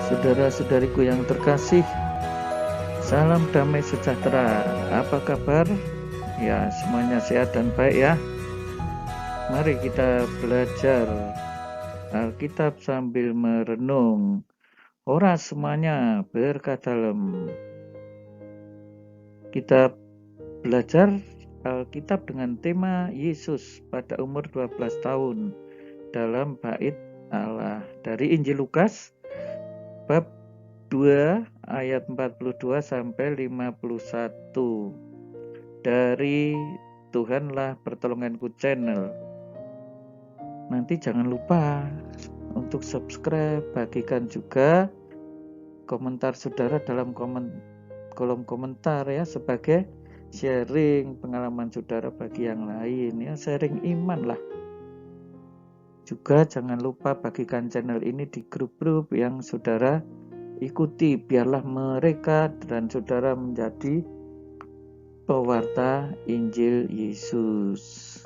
Saudara-saudariku yang terkasih, salam damai sejahtera. Apa kabar? Ya, semuanya sehat dan baik ya. Mari kita belajar Alkitab sambil merenung. Ora semuanya berkat dalem. Kita belajar Alkitab dengan tema Yesus pada umur 12 tahun dalam bait Allah dari Injil Lukas bab 2 ayat 42 sampai 51 dari Tuhanlah Pertolonganku channel. Nanti jangan lupa untuk subscribe, bagikan juga komentar saudara dalam kolom komentar ya, sebagai sharing pengalaman saudara bagi yang lain ya, sharing iman lah. Juga jangan lupa bagikan channel ini di grup-grup yang saudara ikuti, biarlah mereka dan saudara menjadi pewarta Injil Yesus.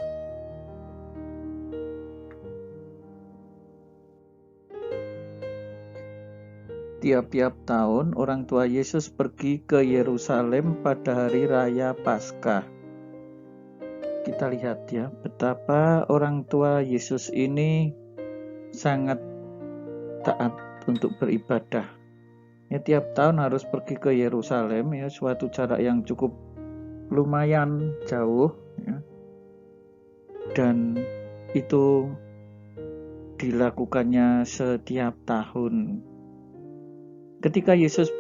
Tiap-tiap tahun orang tua Yesus pergi ke Yerusalem pada hari raya Paskah. Kita lihat ya, betapa orang tua Yesus ini sangat taat untuk beribadah. Ya, tiap tahun harus pergi ke Yerusalem ya, suatu jarak yang cukup lumayan jauh ya. Dan itu dilakukannya setiap tahun. Ketika Yesus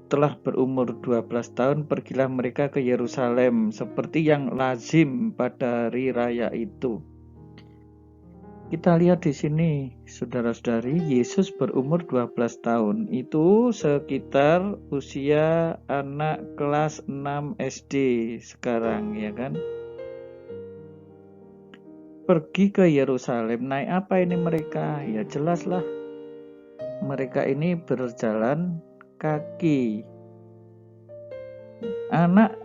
telah berumur 12 tahun, pergilah mereka ke Yerusalem seperti yang lazim pada hari raya itu. Kita lihat di sini, saudara-saudari, Yesus berumur 12 tahun. Itu sekitar usia anak kelas 6 SD sekarang, ya kan? Pergi ke Yerusalem, naik apa ini mereka? Ya jelaslah, mereka ini berjalan kaki. Anak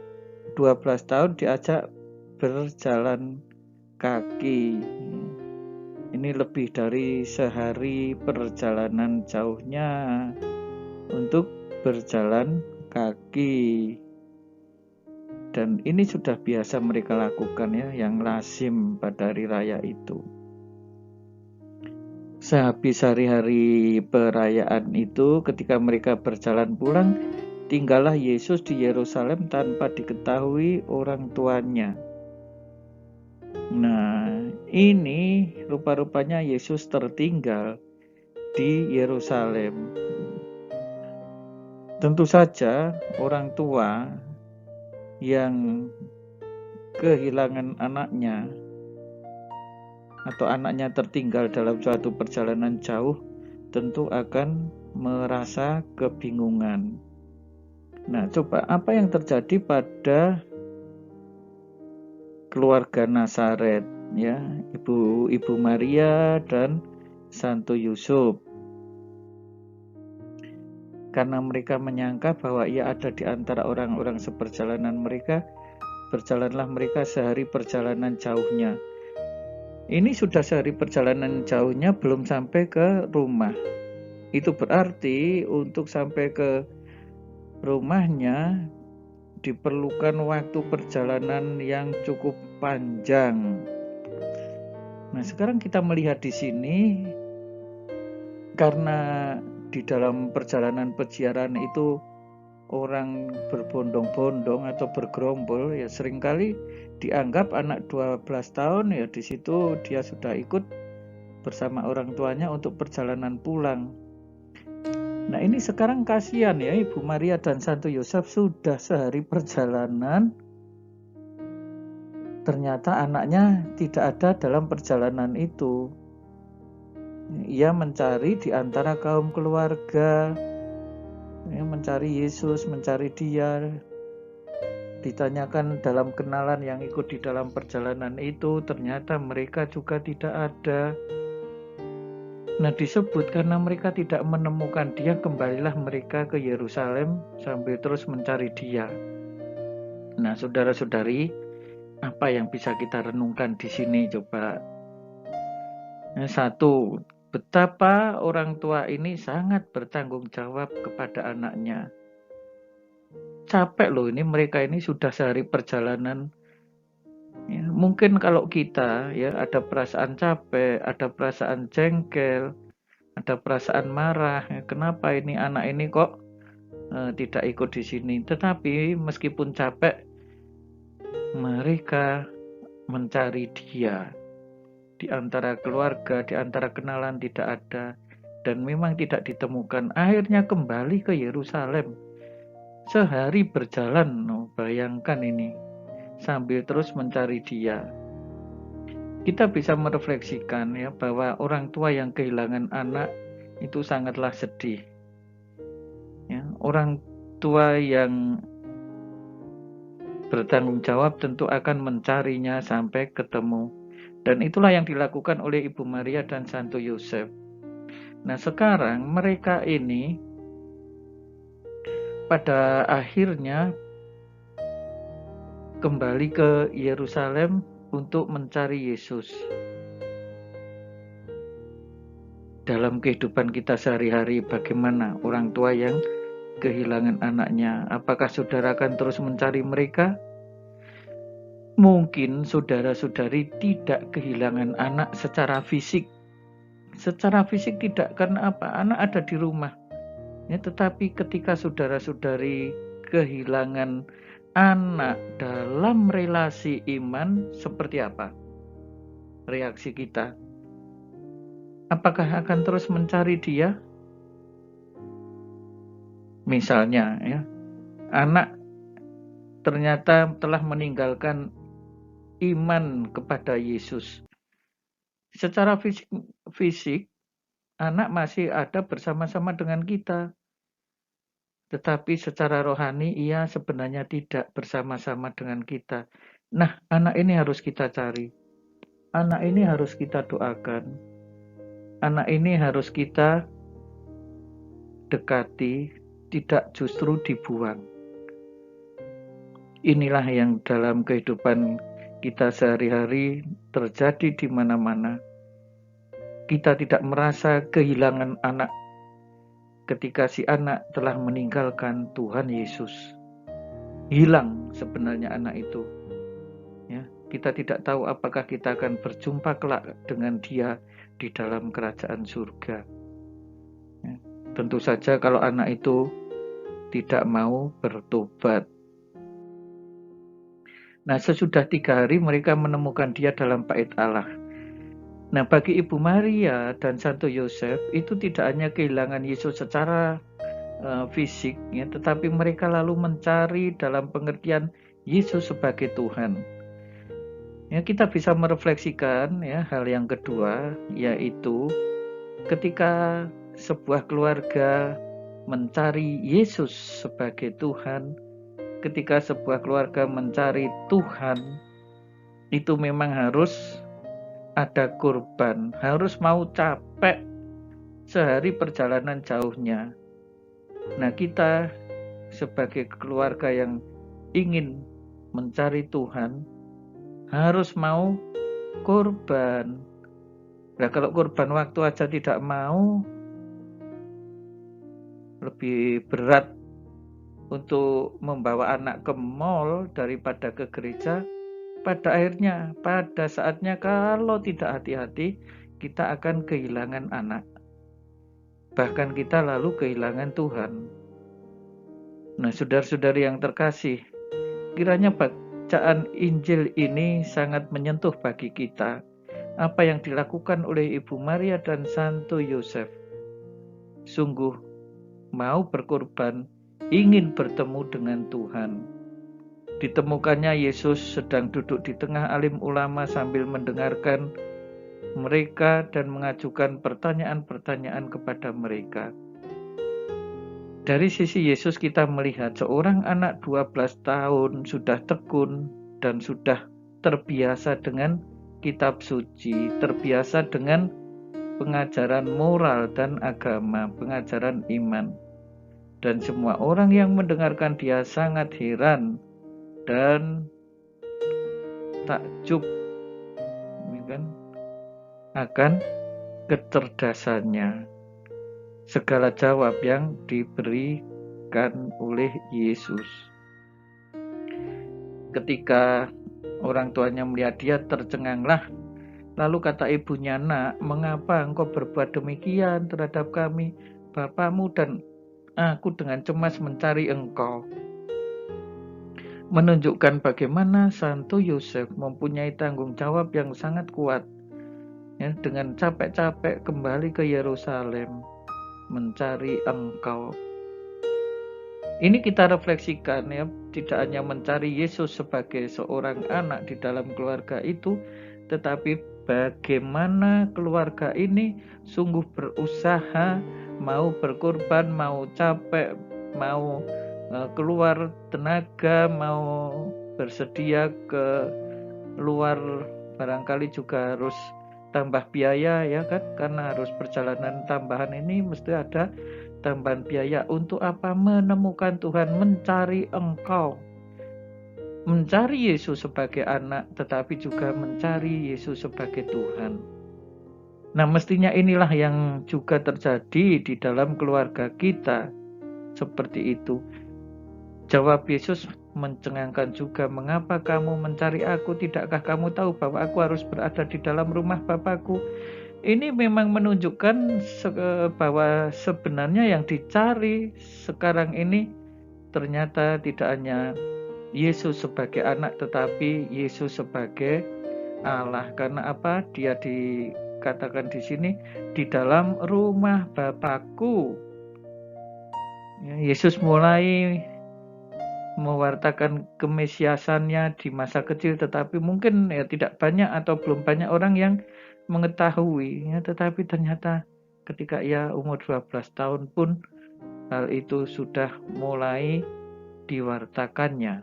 12 tahun diajak berjalan kaki. Ini lebih dari sehari perjalanan jauhnya untuk berjalan kaki. Dan ini sudah biasa mereka lakukan ya, yang lazim pada hari raya itu. Sehabis hari-hari perayaan itu, ketika mereka berjalan pulang, tinggallah Yesus di Yerusalem tanpa diketahui orang tuanya. Nah, ini rupa-rupanya Yesus tertinggal di Yerusalem. Tentu saja orang tua yang kehilangan anaknya atau anaknya tertinggal dalam suatu perjalanan jauh tentu akan merasa kebingungan. Nah, coba apa yang terjadi pada keluarga Nazaret ya, Ibu Maria dan Santo Yusuf. Karena mereka menyangka bahwa ia ada di antara orang-orang seperjalanan mereka, berjalanlah mereka sehari perjalanan jauhnya. Ini sudah sehari perjalanan jauhnya, belum sampai ke rumah. Itu berarti untuk sampai ke rumahnya diperlukan waktu perjalanan yang cukup panjang. Nah, sekarang kita melihat di sini, karena di dalam perjalanan peziarah itu orang berbondong-bondong atau bergerombol ya, seringkali dianggap anak 12 tahun ya di situ dia sudah ikut bersama orang tuanya untuk perjalanan pulang. Nah, ini sekarang kasihan ya, Ibu Maria dan Santo Yosef sudah sehari perjalanan, ternyata anaknya tidak ada dalam perjalanan itu. Ia mencari di antara kaum keluarga, mencari Yesus, mencari dia. Ditanyakan dalam kenalan yang ikut di dalam perjalanan itu, ternyata mereka juga tidak ada. Nah, disebut karena mereka tidak menemukan dia, kembalilah mereka ke Yerusalem sambil terus mencari dia. Nah, saudara-saudari, apa yang bisa kita renungkan di sini coba? Satu, betapa orang tua ini sangat bertanggung jawab kepada anaknya. Capek loh ini, mereka ini sudah sehari perjalanan. Ya, mungkin kalau kita ya ada perasaan capek, ada perasaan jengkel, ada perasaan marah. Ya, kenapa ini anak ini kok tidak ikut di sini? Tetapi meskipun capek, mereka mencari dia. Di antara keluarga, di antara kenalan tidak ada, dan memang tidak ditemukan. Akhirnya kembali ke Yerusalem. Sehari berjalan, bayangkan ini, sambil terus mencari dia. Kita bisa merefleksikan ya bahwa orang tua yang kehilangan anak itu sangatlah sedih. Ya, orang tua yang bertanggung jawab tentu akan mencarinya sampai ketemu. Dan itulah yang dilakukan oleh Ibu Maria dan Santo Yosef. Nah, sekarang mereka ini pada akhirnya kembali ke Yerusalem untuk mencari Yesus. Dalam kehidupan kita sehari-hari, bagaimana orang tua yang kehilangan anaknya? Apakah saudara akan terus mencari mereka? Mungkin saudara-saudari tidak kehilangan anak secara fisik. Secara fisik tidak, karena apa? Anak ada di rumah. Ya, tetapi ketika saudara-saudari kehilangan anak dalam relasi iman, seperti apa reaksi kita? Apakah akan terus mencari dia? Misalnya ya, anak ternyata telah meninggalkan iman kepada Yesus. Secara fisik anak masih ada bersama-sama dengan kita. Tetapi secara rohani ia sebenarnya tidak bersama-sama dengan kita. Nah, anak ini harus kita cari. Anak ini harus kita doakan. Anak ini harus kita dekati, tidak justru dibuang. Inilah yang dalam kehidupan kita sehari-hari terjadi di mana-mana. Kita tidak merasa kehilangan anak ketika si anak telah meninggalkan Tuhan Yesus. Hilang sebenarnya anak itu. Ya, kita tidak tahu apakah kita akan berjumpa kelak dengan dia di dalam kerajaan surga. Ya, tentu saja kalau anak itu tidak mau bertobat. Nah, sesudah 3 hari mereka menemukan dia dalam bait Allah. Nah, bagi Ibu Maria dan Santo Yosef itu tidak hanya kehilangan Yesus secara fisik, ya, tetapi mereka lalu mencari dalam pengertian Yesus sebagai Tuhan. Ya, kita bisa merefleksikan ya hal yang kedua, yaitu ketika sebuah keluarga mencari Yesus sebagai Tuhan, ketika sebuah keluarga mencari Tuhan, itu memang harus ada kurban, harus mau capek sehari perjalanan jauhnya. Nah, kita sebagai keluarga yang ingin mencari Tuhan harus mau kurban. Nah, kalau kurban waktu aja tidak mau, lebih berat untuk membawa anak ke mall daripada ke gereja. Pada akhirnya, pada saatnya kalau tidak hati-hati, kita akan kehilangan anak. Bahkan kita lalu kehilangan Tuhan. Nah, saudara-saudari yang terkasih, kiranya bacaan Injil ini sangat menyentuh bagi kita. Apa yang dilakukan oleh Ibu Maria dan Santo Yosef. Sungguh mau berkorban, ingin bertemu dengan Tuhan. Ditemukannya Yesus sedang duduk di tengah alim ulama sambil mendengarkan mereka dan mengajukan pertanyaan-pertanyaan kepada mereka. Dari sisi Yesus kita melihat seorang anak 12 tahun sudah tekun dan sudah terbiasa dengan kitab suci, terbiasa dengan pengajaran moral dan agama, pengajaran iman. Dan semua orang yang mendengarkan dia sangat heran dan takjub akan kecerdasannya. Segala jawab yang diberikan oleh Yesus. Ketika orang tuanya melihat dia, tercenganglah. Lalu kata ibunya, "Nak, mengapa engkau berbuat demikian terhadap kami, bapamu dan aku dengan cemas mencari engkau?" Menunjukkan bagaimana Santo Yosef mempunyai tanggung jawab yang sangat kuat, ya, dengan capek-capek kembali ke Yerusalem mencari engkau. Ini kita refleksikan, ya, tidak hanya mencari Yesus sebagai seorang anak di dalam keluarga itu, tetapi bagaimana keluarga ini sungguh berusaha, mau berkorban, mau capek, mau keluar tenaga, mau bersedia ke luar, barangkali juga harus tambah biaya, ya kan, karena harus perjalanan tambahan ini mesti ada tambahan biaya. Untuk apa? Menemukan Tuhan, mencari engkau, mencari Yesus sebagai anak, tetapi juga mencari Yesus sebagai Tuhan. Nah, mestinya inilah yang juga terjadi di dalam keluarga kita, seperti itu. Jawab Yesus mencengangkan juga, "Mengapa kamu mencari aku? Tidakkah kamu tahu bahwa aku harus berada di dalam rumah Bapakku?" Ini memang menunjukkan bahwa sebenarnya yang dicari sekarang ini ternyata tidak hanya Yesus sebagai anak, tetapi Yesus sebagai Allah. Karena apa? Dia dikatakan di sini, di dalam rumah Bapakku. Yesus mulai mewartakan kemesiasannya di masa kecil, tetapi mungkin ya tidak banyak atau belum banyak orang yang mengetahui, ya, tetapi ternyata ketika ia umur 12 tahun pun hal itu sudah mulai diwartakannya.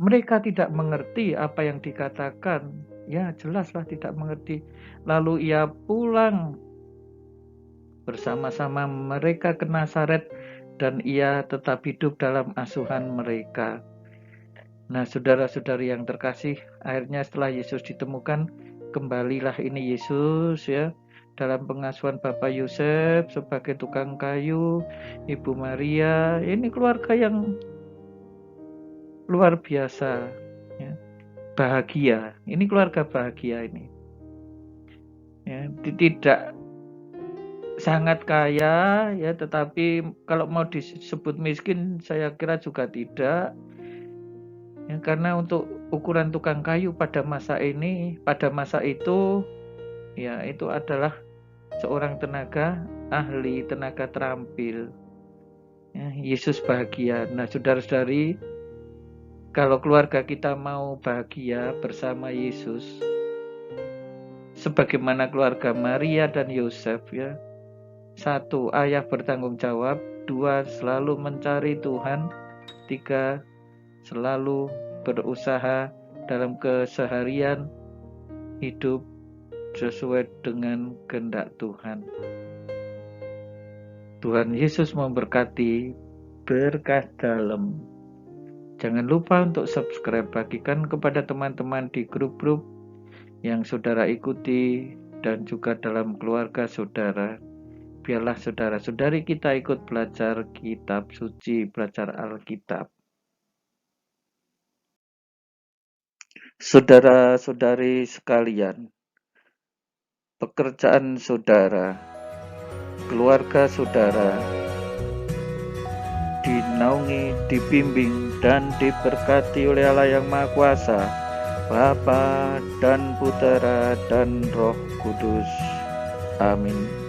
Mereka tidak mengerti apa yang dikatakan, ya jelaslah tidak mengerti. Lalu ia pulang bersama-sama mereka ke Nazaret dan ia tetap hidup dalam asuhan mereka. Nah, saudara-saudari yang terkasih, akhirnya setelah Yesus ditemukan, kembalilah ini Yesus, ya, dalam pengasuhan Bapak Yosef sebagai tukang kayu, Ibu Maria. Ini keluarga yang luar biasa, ya, bahagia. Ini keluarga bahagia ini, ya, tidak sangat kaya, ya, tetapi kalau mau disebut miskin saya kira juga tidak, ya, karena untuk ukuran tukang kayu pada masa ini, pada masa itu, ya, itu adalah seorang tenaga ahli, tenaga terampil, ya. Yesus bahagia. Nah, saudara-saudari, kalau keluarga kita mau bahagia bersama Yesus, sebagaimana keluarga Maria dan Yosef, ya, 1, ayah bertanggung jawab, 2, selalu mencari Tuhan, 3, selalu berusaha dalam keseharian hidup sesuai dengan kehendak Tuhan. Tuhan Yesus memberkati, berkah dalam. Jangan lupa untuk subscribe, bagikan kepada teman-teman di grup-grup yang saudara ikuti dan juga dalam keluarga saudara. Biarlah saudara-saudari kita ikut belajar kitab suci, belajar Alkitab. Saudara-saudari sekalian, pekerjaan saudara, keluarga saudara dinaungi, dibimbing, dan diberkati oleh Allah yang Maha Kuasa, Bapa dan Putera dan Roh Kudus. Amin.